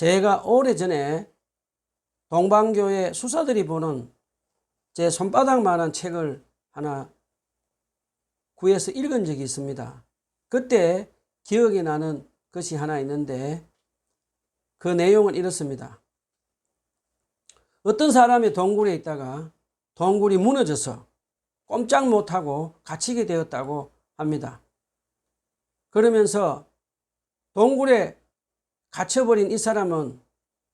제가 오래전에 동방교회 수사들이 보는 제 손바닥만한 책을 하나 구해서 읽은 적이 있습니다. 그때 기억이 나는 것이 하나 있는데 그 내용은 이렇습니다. 어떤 사람이 동굴에 있다가 동굴이 무너져서 꼼짝 못하고 갇히게 되었다고 합니다. 그러면서 동굴에 갇혀버린 이 사람은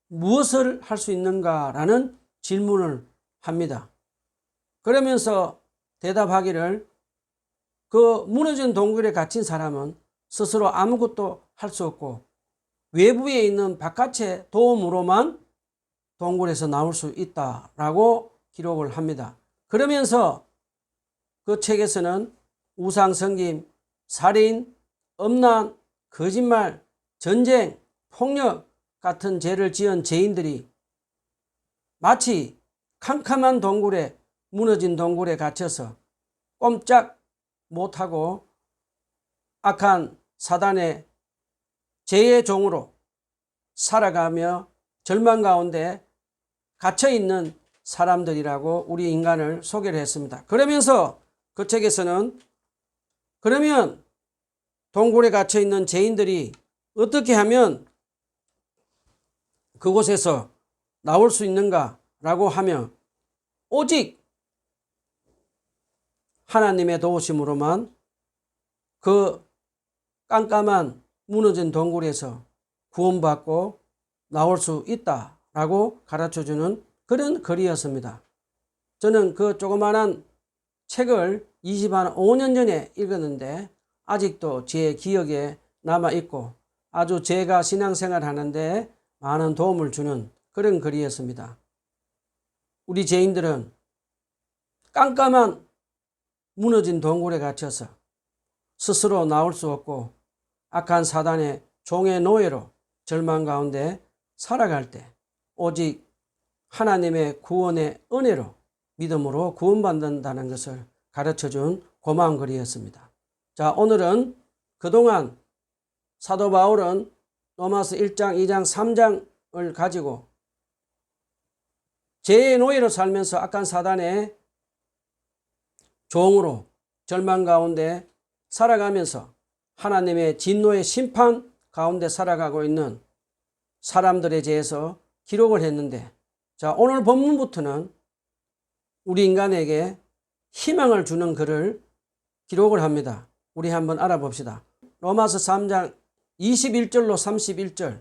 무엇을 할 수 있는가라는 질문을 합니다. 그러면서 대답하기를 그 무너진 동굴에 갇힌 사람은 스스로 아무것도 할 수 없고 외부에 있는 바깥의 도움으로만 동굴에서 나올 수 있다라고 기록을 합니다. 그러면서 그 책에서는 우상 섬김, 살인, 음란, 거짓말, 전쟁, 폭력 같은 죄를 지은 죄인들이 마치 캄캄한 동굴에 무너진 동굴에 갇혀서 꼼짝 못하고 악한 사단의 죄의 종으로 살아가며 절망 가운데 갇혀있는 사람들이라고 우리 인간을 소개를 했습니다. 그러면서 그 책에서는 그러면 동굴에 갇혀있는 죄인들이 어떻게 하면 그곳에서 나올 수 있는가 라고 하면 오직 하나님의 도우심으로만 그 깜깜한 무너진 동굴에서 구원받고 나올 수 있다라고 가르쳐주는 그런 글이었습니다. 저는 그 조그마한 책을 25년 전에 읽었는데 아직도 제 기억에 남아있고 아주 제가 신앙생활 하는데 많은 도움을 주는 그런 글이었습니다. 우리 죄인들은 깜깜한 무너진 동굴에 갇혀서 스스로 나올 수 없고 악한 사단의 종의 노예로 절망 가운데 살아갈 때 오직 하나님의 구원의 은혜로 믿음으로 구원받는다는 것을 가르쳐준 고마운 글이었습니다. 자, 오늘은 그동안 사도 바울은 로마서 1장, 2장, 3장을 가지고 죄의 노예로 살면서 악한 사단의 종으로 절망 가운데 살아가면서 하나님의 진노의 심판 가운데 살아가고 있는 사람들에 대해서 기록을 했는데, 자, 오늘 본문부터는 우리 인간에게 희망을 주는 글을 기록을 합니다. 우리 한번 알아봅시다. 로마서 3장 21절로 31절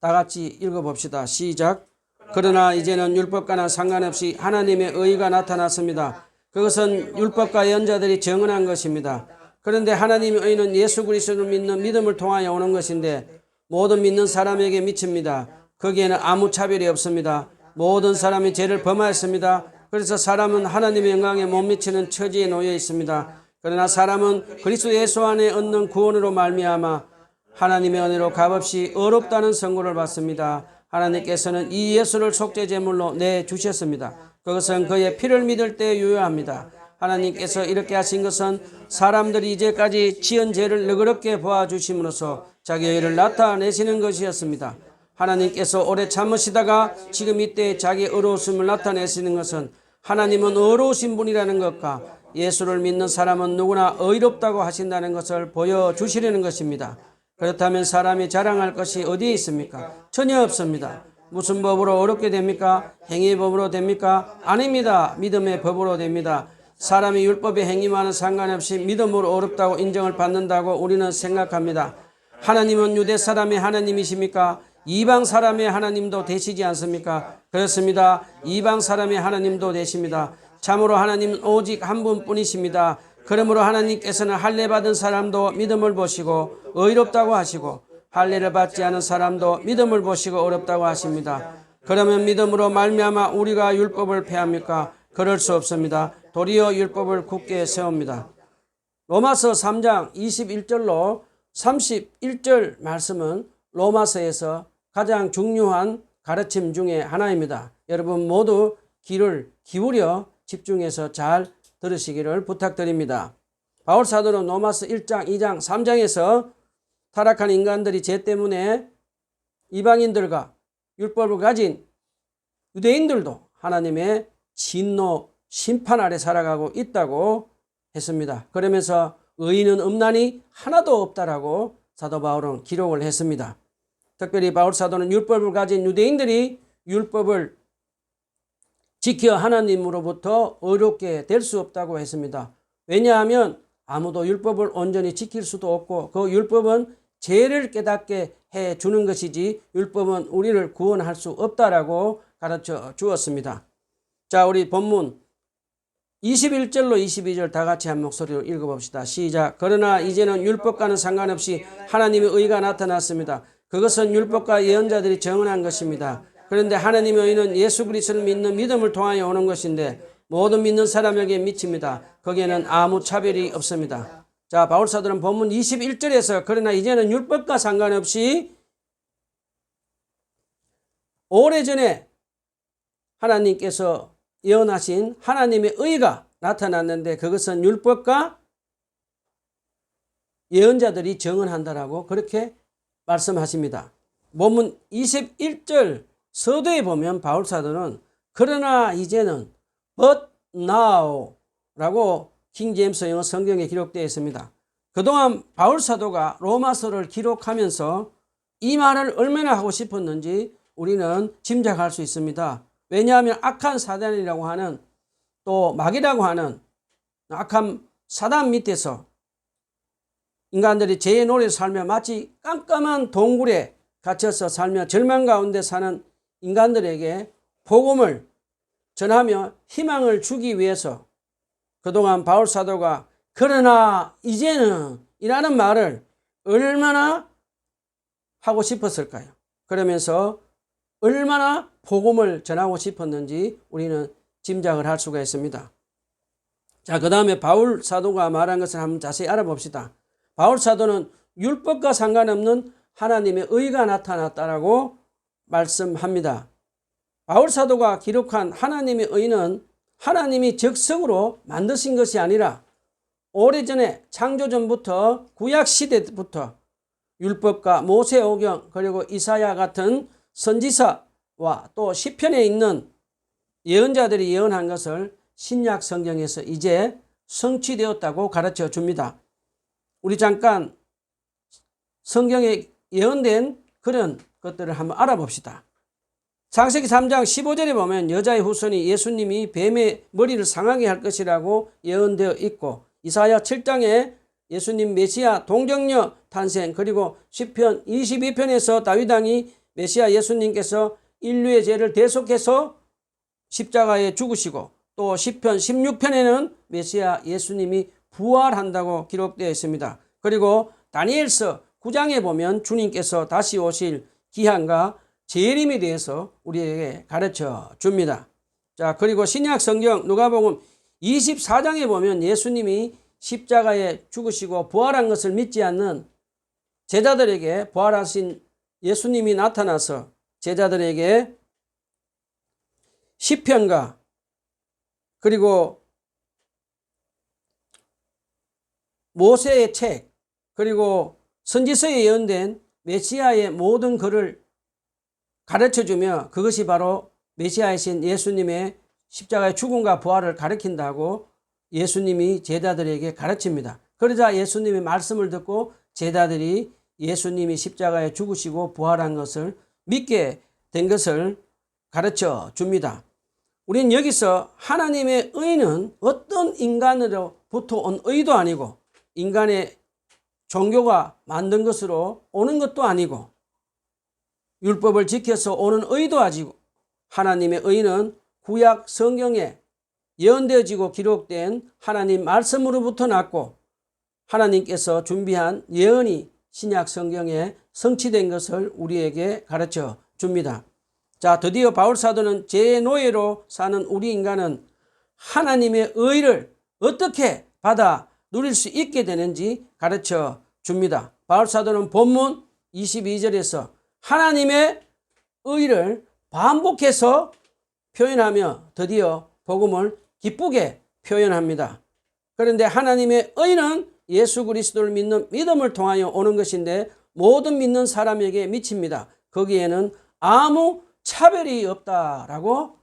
다 같이 읽어봅시다. 시작. 그러나 이제는 율법과는 상관없이 하나님의 의가 나타났습니다. 그것은 율법과 연자들이 정언한 것입니다. 그런데 하나님의 의는 예수 그리스도를 믿는 믿음을 통하여 오는 것인데 모든 믿는 사람에게 미칩니다. 거기에는 아무 차별이 없습니다. 모든 사람이 죄를 범하였습니다. 그래서 사람은 하나님의 영광에 못 미치는 처지에 놓여 있습니다. 그러나 사람은 그리스도 예수 안에 얻는 구원으로 말미암아 하나님의 은혜로 값없이 어렵다는 선고를 받습니다. 하나님께서는 이 예수를 속죄 제물로 내주셨습니다. 그것은 그의 피를 믿을 때 유효합니다. 하나님께서 이렇게 하신 것은 사람들이 이제까지 지은 죄를 너그럽게 보아주심으로써 자기의 의를 나타내시는 것이었습니다. 하나님께서 오래 참으시다가 지금 이때 자기의 의로우심을 나타내시는 것은 하나님은 의로우신 분이라는 것과 예수를 믿는 사람은 누구나 의롭다고 하신다는 것을 보여주시려는 것입니다. 그렇다면 사람이 자랑할 것이 어디에 있습니까? 전혀 없습니다. 무슨 법으로 어렵게 됩니까? 행위의 법으로 됩니까? 아닙니다. 믿음의 법으로 됩니다. 사람이 율법의 행위와는 상관없이 믿음으로 어렵다고 인정을 받는다고 우리는 생각합니다. 하나님은 유대 사람의 하나님이십니까? 이방 사람의 하나님도 되시지 않습니까? 그렇습니다. 이방 사람의 하나님도 되십니다. 참으로 하나님은 오직 한 분뿐이십니다. 그러므로 하나님께서는 할례 받은 사람도 믿음을 보시고 의롭다고 하시고 할례를 받지 않은 사람도 믿음을 보시고 어렵다고 하십니다. 그러면 믿음으로 말미암아 우리가 율법을 폐합니까? 그럴 수 없습니다. 도리어 율법을 굳게 세웁니다. 로마서 3장 21절로 31절 말씀은 로마서에서 가장 중요한 가르침 중에 하나입니다. 여러분 모두 귀를 기울여 집중해서 잘 들으시기를 부탁드립니다. 바울 사도는 로마서 1장, 2장, 3장에서 타락한 인간들이 죄 때문에 이방인들과 율법을 가진 유대인들도 하나님의 진노 심판 아래 살아가고 있다고 했습니다. 그러면서 의인은 없나니 하나도 없다라고 사도 바울은 기록을 했습니다. 특별히 바울 사도는 율법을 가진 유대인들이 율법을 지켜 하나님으로부터 의롭게 될 수 없다고 했습니다. 왜냐하면 아무도 율법을 온전히 지킬 수도 없고 그 율법은 죄를 깨닫게 해주는 것이지 율법은 우리를 구원할 수 없다라고 가르쳐 주었습니다. 자, 우리 본문 21절로 22절 다 같이 한 목소리로 읽어봅시다. 시작. 그러나 이제는 율법과는 상관없이 하나님의 의가 나타났습니다. 그것은 율법과 예언자들이 정언한 것입니다. 그런데 하나님의 의는 예수 그리스도를 믿는 믿음을 통하여 오는 것인데 모든 믿는 사람에게 미칩니다. 거기에는 아무 차별이 없습니다. 자, 바울 사도는 본문 21절에서 그러나 이제는 율법과 상관없이 오래전에 하나님께서 예언하신 하나님의 의가 나타났는데 그것은 율법과 예언자들이 정언한다라고 그렇게 말씀하십니다. 본문 21절 서두에 보면 바울 사도는 그러나 이제는 but now 라고 킹제임스 영어 성경에 기록되어 있습니다. 그동안 바울 사도가 로마서를 기록하면서 이 말을 얼마나 하고 싶었는지 우리는 짐작할 수 있습니다. 왜냐하면 악한 사단이라고 하는 또 마귀라고 하는 악한 사단 밑에서 인간들이 죄의 노래를 살며 마치 깜깜한 동굴에 갇혀서 살며 절망 가운데 사는 인간들에게 복음을 전하며 희망을 주기 위해서 그동안 바울 사도가 그러나 이제는 이라는 말을 얼마나 하고 싶었을까요? 그러면서 얼마나 복음을 전하고 싶었는지 우리는 짐작을 할 수가 있습니다. 자, 그 다음에 바울 사도가 말한 것을 한번 자세히 알아봅시다. 바울 사도는 율법과 상관없는 하나님의 의가 나타났다라고 말씀합니다. 바울 사도가 기록한 하나님의 의는 하나님이 적성으로 만드신 것이 아니라 오래전에 창조전부터 구약시대부터 율법과 모세오경 그리고 이사야 같은 선지사와 또 시편에 있는 예언자들이 예언한 것을 신약 성경에서 이제 성취되었다고 가르쳐 줍니다. 우리 잠깐 성경에 예언된 그런 것들을 한번 알아봅시다. 창세기 3장 15절에 보면 여자의 후손이 예수님이 뱀의 머리를 상하게 할 것이라고 예언되어 있고 이사야 7장에 예수님 메시아 동정녀 탄생 그리고 시편 22편에서 다윗 왕이 메시아 예수님께서 인류의 죄를 대속해서 십자가에 죽으시고 또 시편 16편에는 메시아 예수님이 부활한다고 기록되어 있습니다. 그리고 다니엘서 9장에 보면 주님께서 다시 오실 기한과 재림에 대해서 우리에게 가르쳐 줍니다. 자, 그리고 신약 성경 누가복음 24장에 보면 예수님이 십자가에 죽으시고 부활한 것을 믿지 않는 제자들에게 부활하신 예수님이 나타나서 제자들에게 시편과 그리고 모세의 책 그리고 선지서에 예언된 메시아의 모든 글을 가르쳐주며 그것이 바로 메시아이신 예수님의 십자가의 죽음과 부활을 가르친다고 예수님이 제자들에게 가르칩니다. 그러자 예수님의 말씀을 듣고 제자들이 예수님이 십자가에 죽으시고 부활한 것을 믿게 된 것을 가르쳐 줍니다. 우리는 여기서 하나님의 의는 어떤 인간으로부터 온 의도 아니고 인간의 종교가 만든 것으로 오는 것도 아니고 율법을 지켜서 오는 의도 아니고 하나님의 의는 구약 성경에 예언되어지고 기록된 하나님 말씀으로부터 났고 하나님께서 준비한 예언이 신약 성경에 성취된 것을 우리에게 가르쳐 줍니다. 자, 드디어 바울 사도는 죄의 노예로 사는 우리 인간은 하나님의 의를 어떻게 받아 누릴 수 있게 되는지 가르쳐 줍니다. 바울 사도는 본문 22절에서 하나님의 의를 반복해서 표현하며 드디어 복음을 기쁘게 표현합니다. 그런데 하나님의 의는 예수 그리스도를 믿는 믿음을 통하여 오는 것인데 모든 믿는 사람에게 미칩니다. 거기에는 아무 차별이 없다라고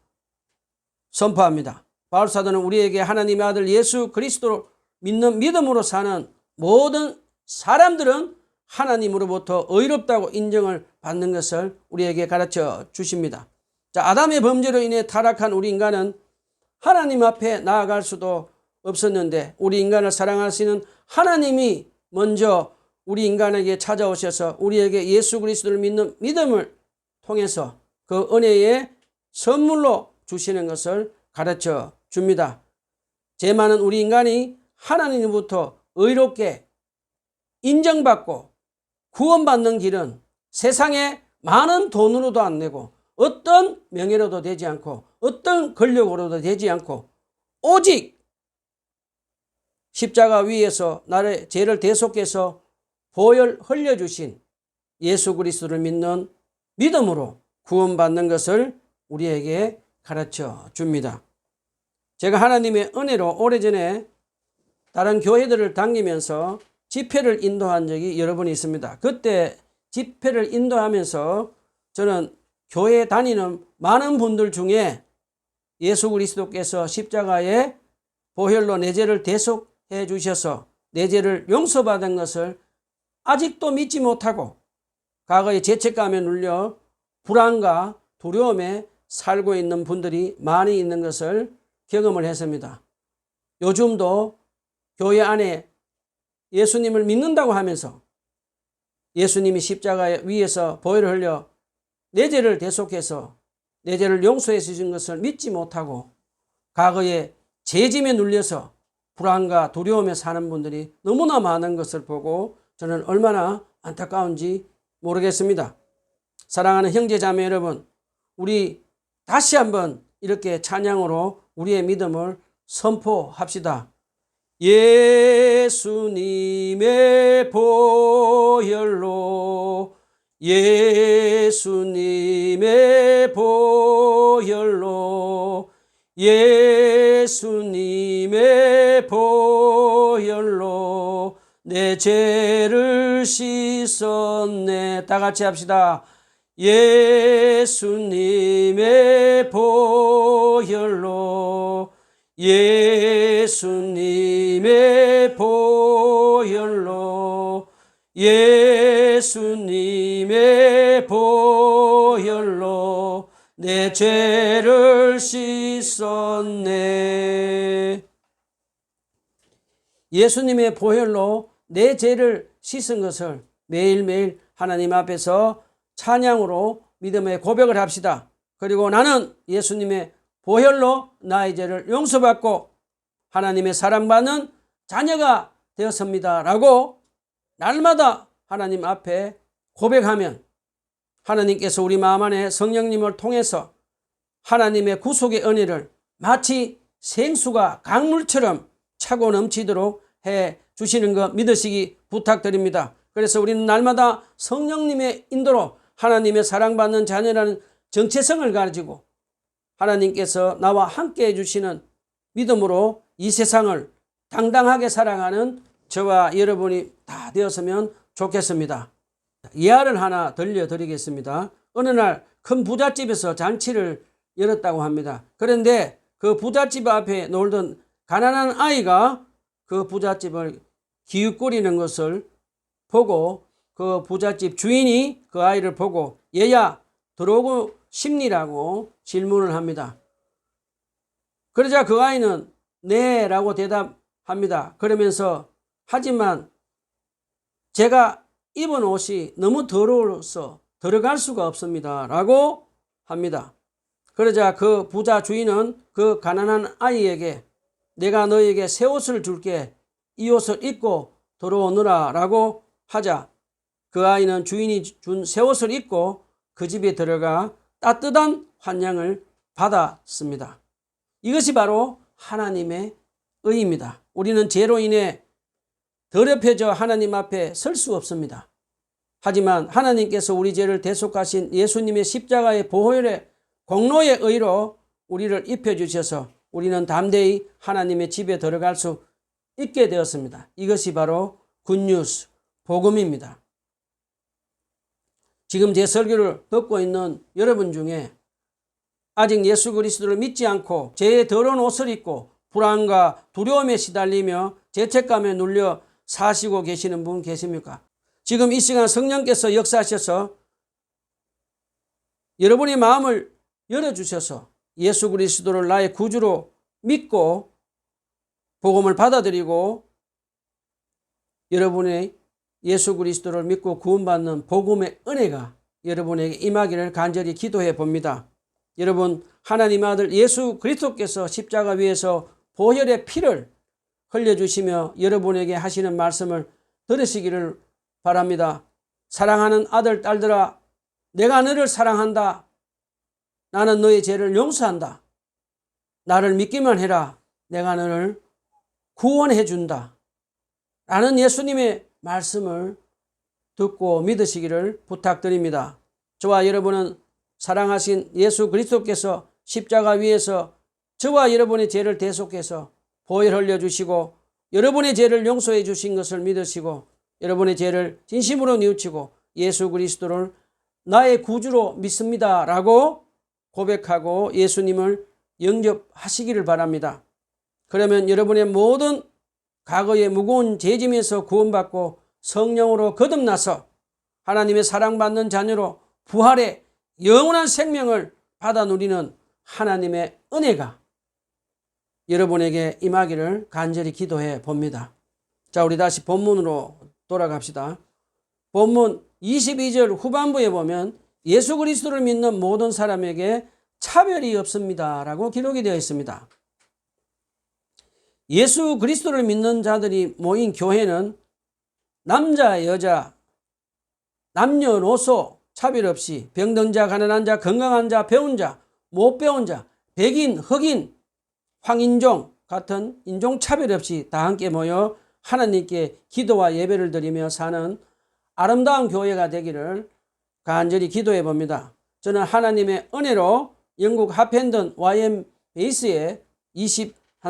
선포합니다. 바울 사도는 우리에게 하나님의 아들 예수 그리스도를 믿는 믿음으로 사는 모든 사람들은 하나님으로부터 의롭다고 인정을 받는 것을 우리에게 가르쳐 주십니다. 자, 아담의 범죄로 인해 타락한 우리 인간은 하나님 앞에 나아갈 수도 없었는데 우리 인간을 사랑하시는 하나님이 먼저 우리 인간에게 찾아오셔서 우리에게 예수 그리스도를 믿는 믿음을 통해서 그 은혜의 선물로 주시는 것을 가르쳐 줍니다. 죄 많은 우리 인간이 하나님으로부터 의롭게 인정받고 구원받는 길은 세상에 많은 돈으로도 안 되고 어떤 명예로도 되지 않고 어떤 권력으로도 되지 않고 오직 십자가 위에서 나의 죄를 대속해서 보혈 흘려주신 예수 그리스도를 믿는 믿음으로 구원받는 것을 우리에게 가르쳐 줍니다. 제가 하나님의 은혜로 오래전에 다른 교회들을 다니면서 집회를 인도한 적이 여러 번 있습니다. 그때 집회를 인도하면서 저는 교회 다니는 많은 분들 중에 예수 그리스도께서 십자가에 보혈로 내 죄를 대속해 주셔서 내 죄를 용서받은 것을 아직도 믿지 못하고 과거의 죄책감에 눌려 불안과 두려움에 살고 있는 분들이 많이 있는 것을 경험을 했습니다. 요즘도 교회 안에 예수님을 믿는다고 하면서 예수님이 십자가 위에서 보혈을 흘려 내 죄를 대속해서 내 죄를 용서해 주신 것을 믿지 못하고 과거에 죄짐에 눌려서 불안과 두려움에 사는 분들이 너무나 많은 것을 보고 저는 얼마나 안타까운지 모르겠습니다. 사랑하는 형제 자매 여러분, 우리 다시 한번 이렇게 찬양으로 우리의 믿음을 선포합시다. 예수님의 보혈로 예수님의 보혈로 예수님의 보혈로 내 죄를 씻었네. 다 같이 합시다. 예수님의 보혈로 예수님의 보혈로 예수님의 보혈로 내 죄를 씻었네. 예수님의 보혈로 내 죄를 씻은 것을 매일매일 하나님 앞에서 찬양으로 믿음의 고백을 합시다. 그리고 나는 예수님의 보혈로 나의 죄를 용서받고 하나님의 사랑받는 자녀가 되었습니다 라고 날마다 하나님 앞에 고백하면 하나님께서 우리 마음 안에 성령님을 통해서 하나님의 구속의 은혜를 마치 생수가 강물처럼 차고 넘치도록 해 주시는 것 믿으시기 부탁드립니다. 그래서 우리는 날마다 성령님의 인도로 하나님의 사랑받는 자녀라는 정체성을 가지고 하나님께서 나와 함께 해주시는 믿음으로 이 세상을 당당하게 살아가는 저와 여러분이 다 되었으면 좋겠습니다. 예화를 하나 들려드리겠습니다. 어느 날 큰 부잣집에서 잔치를 열었다고 합니다. 그런데 그 부잣집 앞에 놀던 가난한 아이가 그 부잣집을 기웃거리는 것을 보고 그 부잣집 주인이 그 아이를 보고 얘야 들어오고 싶니라고 질문을 합니다. 그러자 그 아이는 네 라고 대답합니다. 그러면서 하지만 제가 입은 옷이 너무 더러워서 들어갈 수가 없습니다 라고 합니다. 그러자 그 부자 주인은 그 가난한 아이에게 내가 너에게 새 옷을 줄게 이 옷을 입고 들어오너라 라고 하자 그 아이는 주인이 준 새 옷을 입고 그 집에 들어가 따뜻한 환영을 받았습니다. 이것이 바로 하나님의 의입니다. 우리는 죄로 인해 더럽혀져 하나님 앞에 설 수 없습니다. 하지만 하나님께서 우리 죄를 대속하신 예수님의 십자가의 보혈의 공로의 의로 우리를 입혀주셔서 우리는 담대히 하나님의 집에 들어갈 수 있게 되었습니다. 이것이 바로 굿뉴스, 복음입니다. 지금 제 설교를 듣고 있는 여러분 중에 아직 예수 그리스도를 믿지 않고 죄의 더러운 옷을 입고 불안과 두려움에 시달리며 죄책감에 눌려 사시고 계시는 분 계십니까? 지금 이 시간 성령께서 역사하셔서 여러분의 마음을 열어주셔서 예수 그리스도를 나의 구주로 믿고 복음을 받아들이고 여러분의 예수 그리스도를 믿고 구원받는 복음의 은혜가 여러분에게 임하기를 간절히 기도해 봅니다. 여러분, 하나님 아들 예수 그리스도께서 십자가 위에서 보혈의 피를 흘려주시며 여러분에게 하시는 말씀을 들으시기를 바랍니다. 사랑하는 아들, 딸들아, 내가 너를 사랑한다. 나는 너의 죄를 용서한다. 나를 믿기만 해라. 내가 너를 구원해 준다. 라는 예수님의 말씀을 듣고 믿으시기를 부탁드립니다. 저와 여러분은 사랑하신 예수 그리스도께서 십자가 위에서 저와 여러분의 죄를 대속해서 보혈 흘려주시고 여러분의 죄를 용서해 주신 것을 믿으시고 여러분의 죄를 진심으로 뉘우치고 예수 그리스도를 나의 구주로 믿습니다 라고 고백하고 예수님을 영접하시기를 바랍니다. 그러면 여러분의 모든 과거의 무거운 죄짐에서 구원받고 성령으로 거듭나서 하나님의 사랑받는 자녀로 부활의 영원한 생명을 받아 누리는 하나님의 은혜가 여러분에게 임하기를 간절히 기도해 봅니다. 자, 우리 다시 본문으로 돌아갑시다. 본문 22절 후반부에 보면 예수 그리스도를 믿는 모든 사람에게 차별이 없습니다 라고 기록이 되어 있습니다. 예수 그리스도를 믿는 자들이 모인 교회는 남자, 여자, 남녀노소 차별 없이 병든 자, 가난한 자, 건강한 자, 배운 자, 못 배운 자, 백인, 흑인, 황인종 같은 인종 차별 없이 다 함께 모여 하나님께 기도와 예배를 드리며 사는 아름다운 교회가 되기를 간절히 기도해 봅니다. 저는 하나님의 은혜로 영국 하펜던 YM 베이스에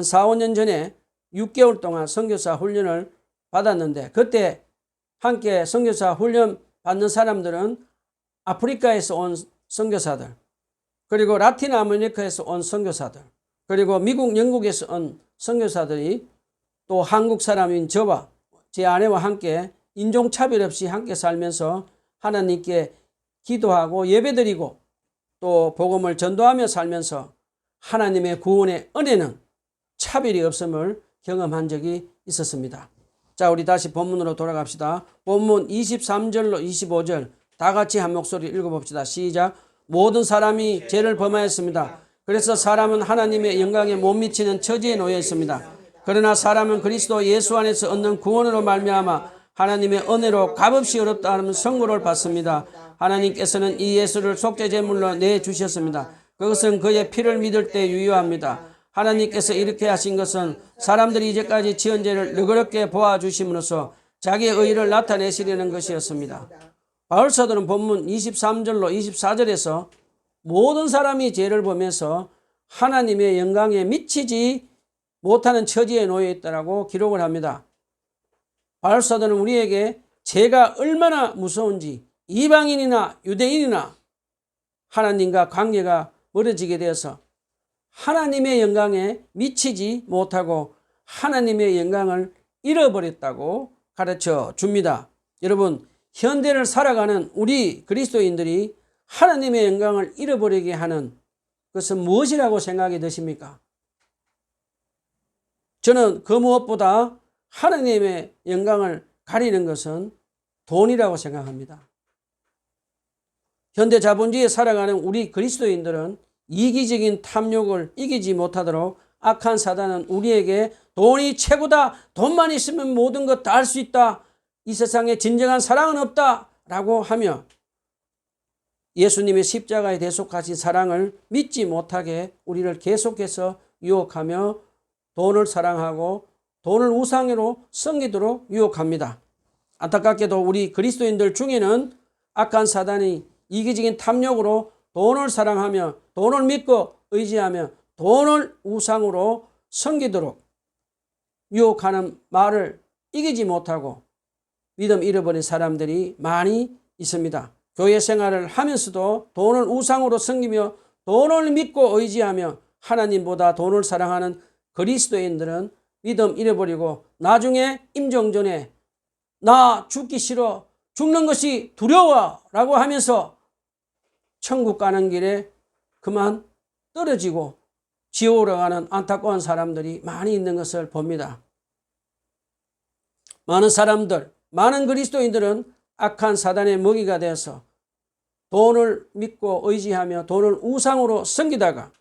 4, 5년 전에 6개월 동안 선교사 훈련을 받았는데 그때 함께 선교사 훈련 받는 사람들은 아프리카에서 온 선교사들, 그리고 라틴 아메리카에서 온 선교사들, 그리고 미국, 영국에서 온 선교사들이 또 한국 사람인 저와 제 아내와 함께 인종차별 없이 함께 살면서 하나님께 기도하고 예배드리고 또 복음을 전도하며 살면서 하나님의 구원의 은혜는 차별이 없음을 경험한 적이 있었습니다. 자, 우리 다시 본문으로 돌아갑시다. 본문 23절로 25절 다 같이 한 목소리 읽어봅시다. 시작. 모든 사람이 죄를 범하였습니다. 그래서 사람은 하나님의 영광에 못 미치는 처지에 놓여 있습니다. 그러나 사람은 그리스도 예수 안에서 얻는 구원으로 말미암아 하나님의 은혜로 값없이 어렵다 하는 선고를 받습니다. 하나님께서는 이 예수를 속죄제물로 내주셨습니다. 그것은 그의 피를 믿을 때 유효합니다. 하나님께서 이렇게 하신 것은 사람들이 이제까지 지은 죄를 너그럽게 보아주심으로써 자기의 의의를 나타내시려는 것이었습니다. 바울 사도는 본문 23절로 24절에서 모든 사람이 죄를 범해서 하나님의 영광에 미치지 못하는 처지에 놓여 있다고 기록을 합니다. 바울 사도는 우리에게 죄가 얼마나 무서운지 이방인이나 유대인이나 하나님과 관계가 멀어지게 되어서 하나님의 영광에 미치지 못하고 하나님의 영광을 잃어버렸다고 가르쳐 줍니다. 여러분, 현대를 살아가는 우리 그리스도인들이 하나님의 영광을 잃어버리게 하는 것은 무엇이라고 생각이 드십니까? 저는 그 무엇보다 하나님의 영광을 가리는 것은 돈이라고 생각합니다. 현대 자본주의에 살아가는 우리 그리스도인들은 이기적인 탐욕을 이기지 못하도록 악한 사단은 우리에게 돈이 최고다, 돈만 있으면 모든 것 다 할 수 있다, 이 세상에 진정한 사랑은 없다 라고 하며 예수님의 십자가에 대속하신 사랑을 믿지 못하게 우리를 계속해서 유혹하며 돈을 사랑하고 돈을 우상으로 섬기도록 유혹합니다. 안타깝게도 우리 그리스도인들 중에는 악한 사단이 이기적인 탐욕으로 돈을 사랑하며 돈을 믿고 의지하며 돈을 우상으로 섬기도록 유혹하는 말을 이기지 못하고 믿음 잃어버린 사람들이 많이 있습니다. 교회 생활을 하면서도 돈을 우상으로 섬기며 돈을 믿고 의지하며 하나님보다 돈을 사랑하는 그리스도인들은 믿음 잃어버리고 나중에 임종전에 나 죽기 싫어, 죽는 것이 두려워 라고 하면서 천국 가는 길에 그만 떨어지고 지옥으로 가는 안타까운 사람들이 많이 있는 것을 봅니다. 많은 사람들, 많은 그리스도인들은 악한 사단의 먹이가 되어서 돈을 믿고 의지하며 돈을 우상으로 섬기다가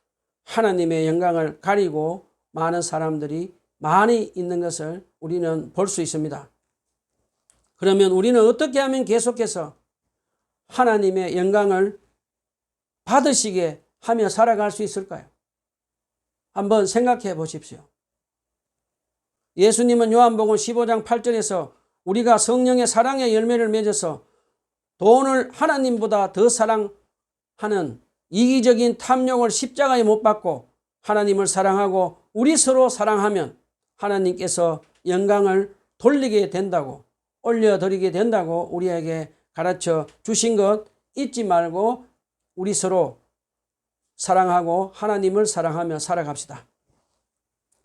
하나님의 영광을 가리고 많은 사람들이 많이 있는 것을 우리는 볼 수 있습니다. 그러면 우리는 어떻게 하면 계속해서 하나님의 영광을 받으시게 하며 살아갈 수 있을까요? 한번 생각해 보십시오. 예수님은 요한복음 15장 8절에서 우리가 성령의 사랑의 열매를 맺어서 돈을 하나님보다 더 사랑하는 이기적인 탐욕을 십자가에 못 박고 하나님을 사랑하고 우리 서로 사랑하면 하나님께서 영광을 돌리게 된다고, 올려드리게 된다고 우리에게 가르쳐 주신 것 잊지 말고 우리 서로 사랑하고 하나님을 사랑하며 살아갑시다.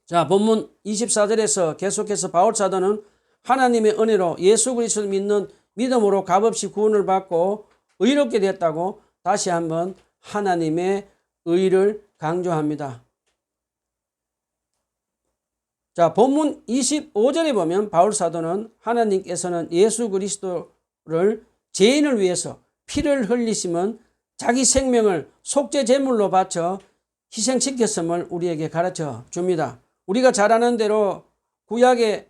자, 본문 24절에서 계속해서 바울 사도는 하나님의 은혜로 예수 그리스도를 믿는 믿음으로 값없이 구원을 받고 의롭게 됐다고 다시 한번 하나님의 의를 강조합니다. 자, 본문 25절에 보면 바울 사도는 하나님께서는 예수 그리스도를 죄인을 위해서 피를 흘리심은 자기 생명을 속죄 제물로 바쳐 희생시켰음을 우리에게 가르쳐 줍니다. 우리가 잘 아는 대로 구약에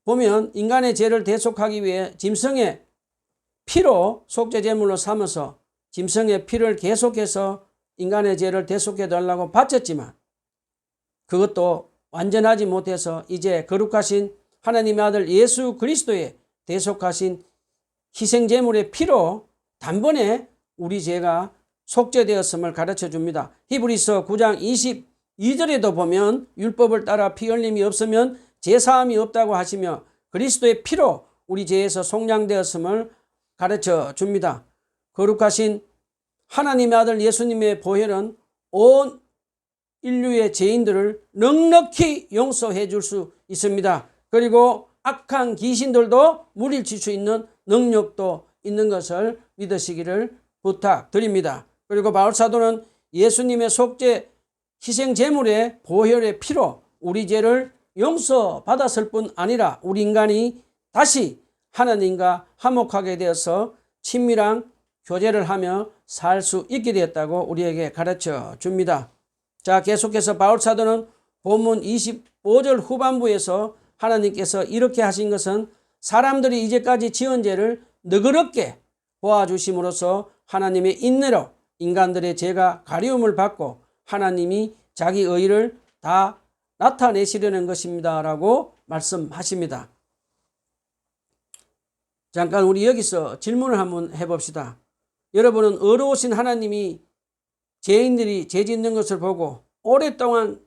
보면 인간의 죄를 대속하기 위해 짐승의 피로 속죄 제물로 삼아서 짐승의 피를 계속해서 인간의 죄를 대속해 달라고 바쳤지만 그것도 완전하지 못해서 이제 거룩하신 하나님의 아들 예수 그리스도의 대속하신 희생 제물의 피로 단번에 우리 죄가 속죄되었음을 가르쳐 줍니다. 히브리서 9장 22절에도 보면 율법을 따라 피 흘림이 없으면 제사함이 없다고 하시며 그리스도의 피로 우리 죄에서 속량되었음을 가르쳐 줍니다. 거룩하신 하나님의 아들 예수님의 보혈은 온 인류의 죄인들을 넉넉히 용서해 줄 수 있습니다. 그리고 악한 귀신들도 물리칠 수 있는 능력도 있는 것을 믿으시기를 부탁드립니다. 그리고 바울 사도는 예수님의 속죄 희생 제물의 보혈의 피로 우리 죄를 용서받았을 뿐 아니라 우리 인간이 다시 하나님과 화목하게 되어서 친밀한 교제를 하며 살 수 있게 되었다고 우리에게 가르쳐 줍니다. 자, 계속해서 바울 사도는 본문 25절 후반부에서 하나님께서 이렇게 하신 것은 사람들이 이제까지 지은 죄를 너그럽게 보아주심으로써 하나님의 인내로 인간들의 죄가 가리움을 받고 하나님이 자기 의를 다 나타내시려는 것입니다 라고 말씀하십니다. 잠깐 우리 여기서 질문을 한번 해봅시다. 여러분은 의로우신 하나님이 죄인들이 죄 짓는 것을 보고 오랫동안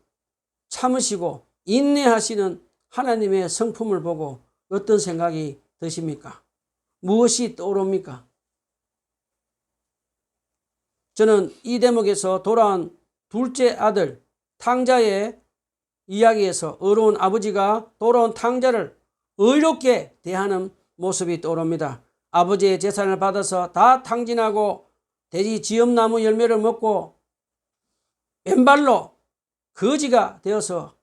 참으시고 인내하시는 하나님의 성품을 보고 어떤 생각이 드십니까? 무엇이 떠오릅니까? 저는 이 대목에서 돌아온 둘째 아들 탕자의 이야기에서 의로운 아버지가 돌아온 탕자를 의롭게 대하는 모습이 떠오릅니다. 아버지의 재산을 받아서 다 탕진하고 돼지 지엄나무 열매를 먹고 왼발로 거지가 되어서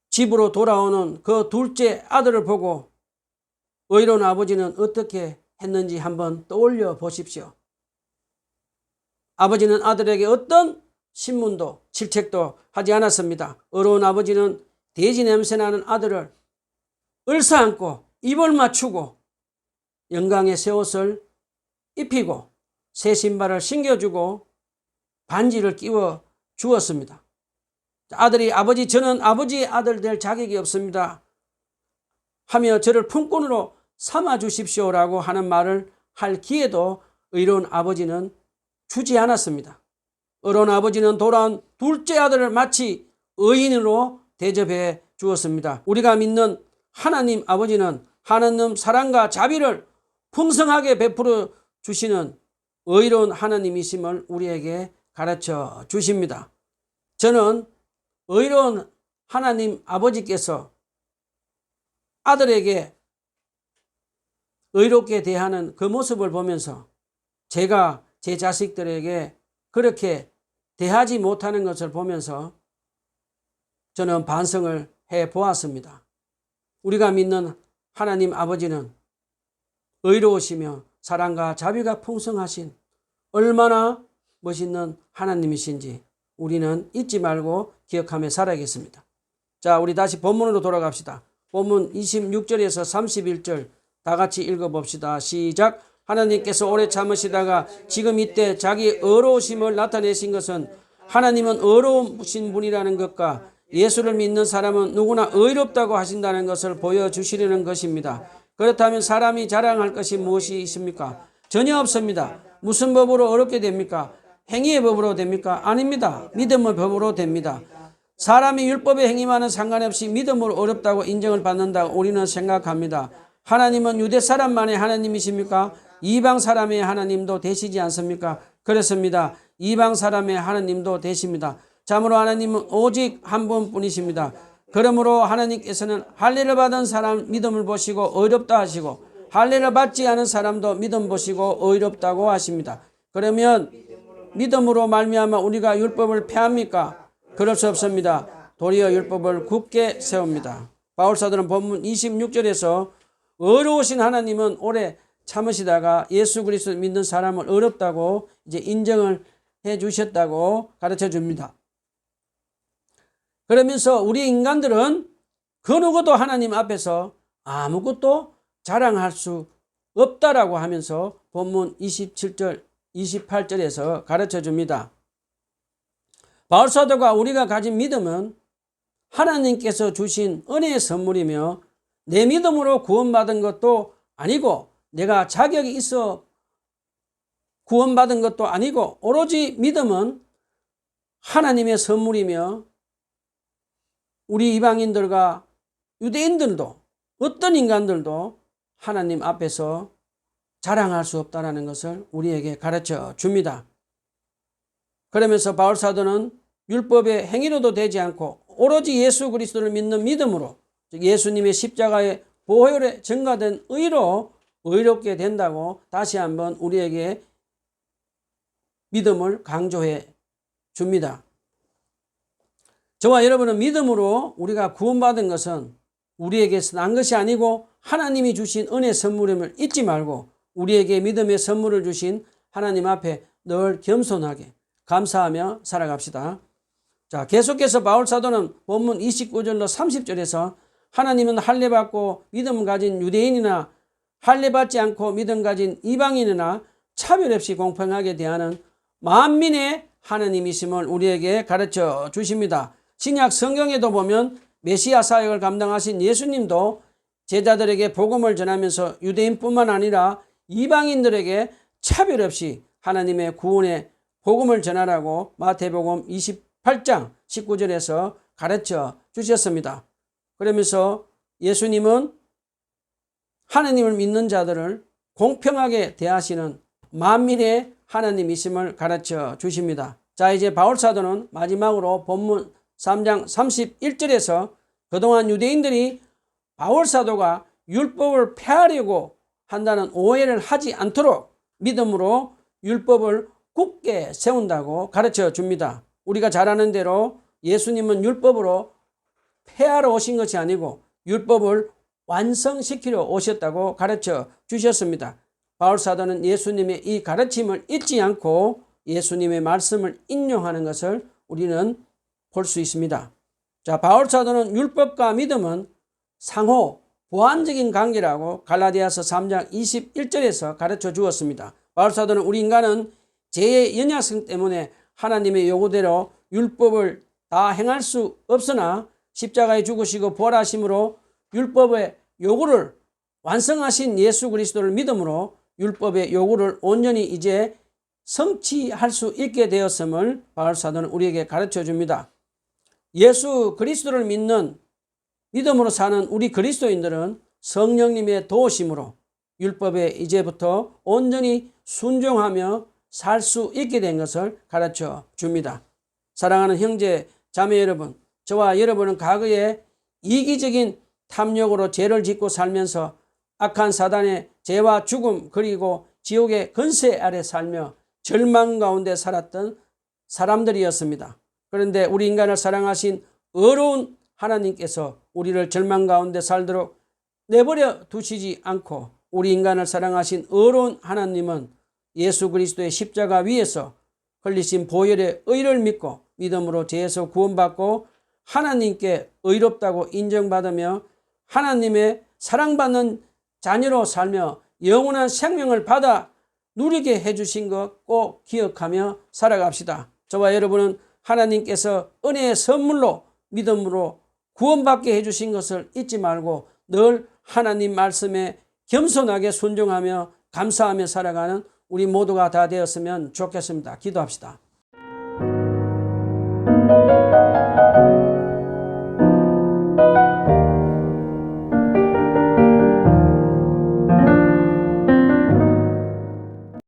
집으로 돌아오는 그 둘째 아들을 보고 의로운 아버지는 어떻게 했는지 한번 떠올려 보십시오. 아버지는 아들에게 어떤 신문도 질책도 하지 않았습니다. 의로운 아버지는 돼지 냄새나는 아들을 얼싸안고 입을 맞추고 영광의 새 옷을 입히고 새 신발을 신겨주고 반지를 끼워 주었습니다. 아들이 아버지 저는 아버지의 아들 될 자격이 없습니다 하며 저를 품꾼으로 삼아 주십시오라고 하는 말을 할 기회도 의로운 아버지는 주지 않았습니다. 의로운 아버지는 돌아온 둘째 아들을 마치 의인으로 대접해 주었습니다. 우리가 믿는 하나님 아버지는 하나님 사랑과 자비를 풍성하게 베풀어 주시는 의로운 하나님이심을 우리에게 가르쳐 주십니다. 저는 의로운 하나님 아버지께서 아들에게 의롭게 대하는 그 모습을 보면서 제가 제 자식들에게 그렇게 대하지 못하는 것을 보면서 저는 반성을 해 보았습니다. 우리가 믿는 하나님 아버지는 의로우시며 사랑과 자비가 풍성하신 얼마나 멋있는 하나님이신지 우리는 잊지 말고 기억하며 살아야겠습니다. 자, 우리 다시 본문으로 돌아갑시다. 본문 26절에서 31절 다 같이 읽어봅시다. 시작. 하나님께서 오래 참으시다가 지금 이때 자기 의로우심을 나타내신 것은 하나님은 의로우신 분이라는 것과 예수를 믿는 사람은 누구나 의롭다고 하신다는 것을 보여주시려는 것입니다. 그렇다면 사람이 자랑할 것이 무엇이 있습니까? 전혀 없습니다. 무슨 법으로 어렵게 됩니까? 행위의 법으로 됩니까? 아닙니다. 믿음의 법으로 됩니다. 사람이 율법의 행위와는 상관없이 믿음으로 어렵다고 인정을 받는다고 우리는 생각합니다. 하나님은 유대 사람만의 하나님이십니까? 이방 사람의 하나님도 되시지 않습니까? 그렇습니다. 이방 사람의 하나님도 되십니다. 참으로 하나님은 오직 한 분뿐이십니다. 그러므로 하나님께서는 할례를 받은 사람 믿음을 보시고 의롭다 하시고 할례를 받지 않은 사람도 믿음 보시고 의롭다고 하십니다. 그러면 믿음으로 말미암아 우리가 율법을 폐합니까? 그럴 수 없습니다. 도리어 율법을 굳게 세웁니다. 바울사도는 본문 26절에서 의로우신 하나님은 오래 참으시다가 예수 그리스도 믿는 사람을 의롭다고 이제 인정을 해 주셨다고 가르쳐 줍니다. 그러면서 우리 인간들은 그 누구도 하나님 앞에서 아무것도 자랑할 수 없다라고 하면서 본문 27절, 28절에서 가르쳐 줍니다. 바울사도가 우리가 가진 믿음은 하나님께서 주신 은혜의 선물이며 내 믿음으로 구원받은 것도 아니고 내가 자격이 있어 구원받은 것도 아니고 오로지 믿음은 하나님의 선물이며 우리 이방인들과 유대인들도 어떤 인간들도 하나님 앞에서 자랑할 수 없다는 것을 우리에게 가르쳐 줍니다. 그러면서 바울사도는 율법의 행위로도 되지 않고 오로지 예수 그리스도를 믿는 믿음으로 즉 예수님의 십자가의 보혈에 증가된 의로 의롭게 된다고 다시 한번 우리에게 믿음을 강조해 줍니다. 저와 여러분은 믿음으로 우리가 구원받은 것은 우리에게서 난 것이 아니고 하나님이 주신 은혜 선물임을 잊지 말고 우리에게 믿음의 선물을 주신 하나님 앞에 늘 겸손하게 감사하며 살아갑시다. 자, 계속해서 바울사도는 본문 29절로 30절에서 하나님은 할례받고 믿음 가진 유대인이나 할례받지 않고 믿음 가진 이방인이나 차별 없이 공평하게 대하는 만민의 하나님이심을 우리에게 가르쳐 주십니다. 신약 성경에도 보면 메시아 사역을 감당하신 예수님도 제자들에게 복음을 전하면서 유대인뿐만 아니라 이방인들에게 차별 없이 하나님의 구원의 복음을 전하라고 마태복음 28장 19절에서 가르쳐 주셨습니다. 그러면서 예수님은 하나님을 믿는 자들을 공평하게 대하시는 만민의 하나님이심을 가르쳐 주십니다. 자, 이제 바울사도는 마지막으로 본문 3장 31절에서 그동안 유대인들이 바울사도가 율법을 폐하려고 한다는 오해를 하지 않도록 믿음으로 율법을 굳게 세운다고 가르쳐 줍니다. 우리가 잘 아는 대로 예수님은 율법으로 폐하러 오신 것이 아니고 율법을 완성시키려 오셨다고 가르쳐 주셨습니다. 바울사도는 예수님의 이 가르침을 잊지 않고 예수님의 말씀을 인용하는 것을 우리는 볼 수 있습니다. 자, 바울사도는 율법과 믿음은 상호 보완적인 관계라고 갈라디아서 3장 21절에서 가르쳐 주었습니다. 바울사도는 우리 인간은 죄의 연약성 때문에 하나님의 요구대로 율법을 다 행할 수 없으나 십자가에 죽으시고 부활하심으로 율법의 요구를 완성하신 예수 그리스도를 믿음으로 율법의 요구를 온전히 이제 성취할 수 있게 되었음을 바울사도는 우리에게 가르쳐 줍니다. 예수 그리스도를 믿는 믿음으로 사는 우리 그리스도인들은 성령님의 도우심으로 율법에 이제부터 온전히 순종하며 살 수 있게 된 것을 가르쳐 줍니다. 사랑하는 형제 자매 여러분, 저와 여러분은 과거에 이기적인 탐욕으로 죄를 짓고 살면서 악한 사단의 죄와 죽음 그리고 지옥의 권세 아래 살며 절망 가운데 살았던 사람들이었습니다. 그런데 우리 인간을 사랑하신 의로운 하나님께서 우리를 절망 가운데 살도록 내버려 두시지 않고 우리 인간을 사랑하신 의로운 하나님은 예수 그리스도의 십자가 위에서 흘리신 보혈의 의를 믿고 믿음으로 죄에서 구원받고 하나님께 의롭다고 인정받으며 하나님의 사랑받는 자녀로 살며 영원한 생명을 받아 누리게 해주신 것 꼭 기억하며 살아갑시다. 저와 여러분은 하나님께서 은혜의 선물로 믿음으로 구원받게 해주신 것을 잊지 말고 늘 하나님 말씀에 겸손하게 순종하며 감사하며 살아가는 우리 모두가 다 되었으면 좋겠습니다. 기도합시다.